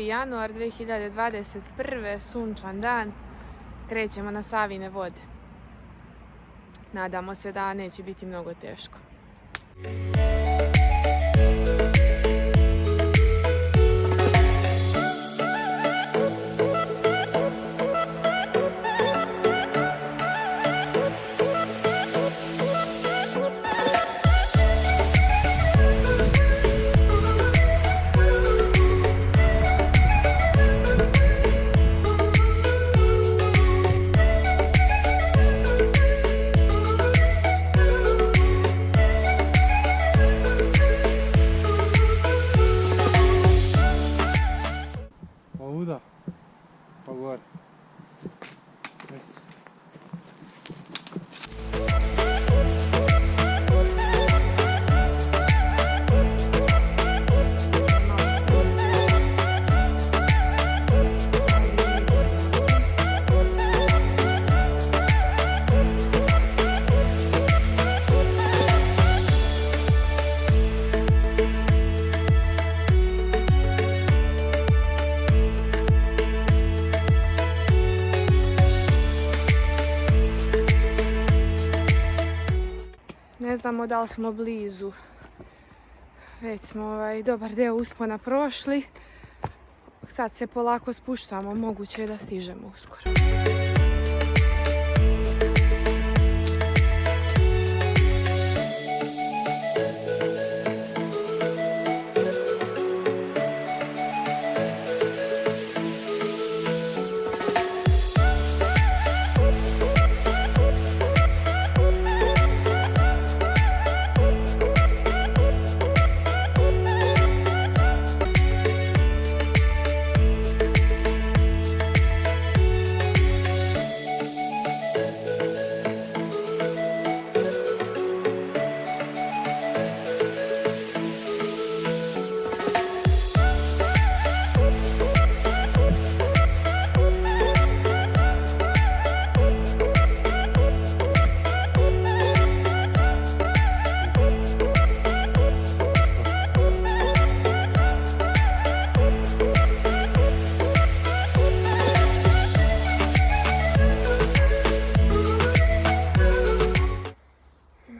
januar 2021. Sunčan dan. Krećemo na Savine vode. Nadamo se da neće biti mnogo teško. Ovuda, pa gore. Ne znamo da li smo blizu. Već smo dobar deo uspona prošli. Sad se polako spuštamo, moguće je da stižemo uskoro.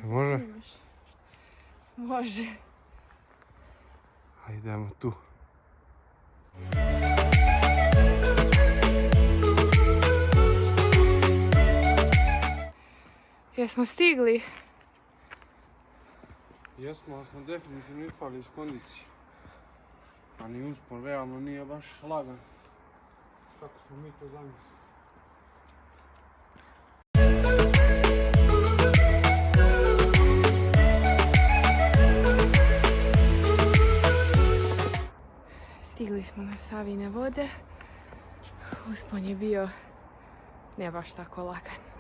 Može? Može. Idemo tu. Jesmo stigli? Jesmo, ali smo definitivno ispali iz kondicije. A ni uspon realno nije baš lagan. Kako smo mi to zamislili. Stigli smo na Savine vode. Uspon je bio ne baš tako lagan.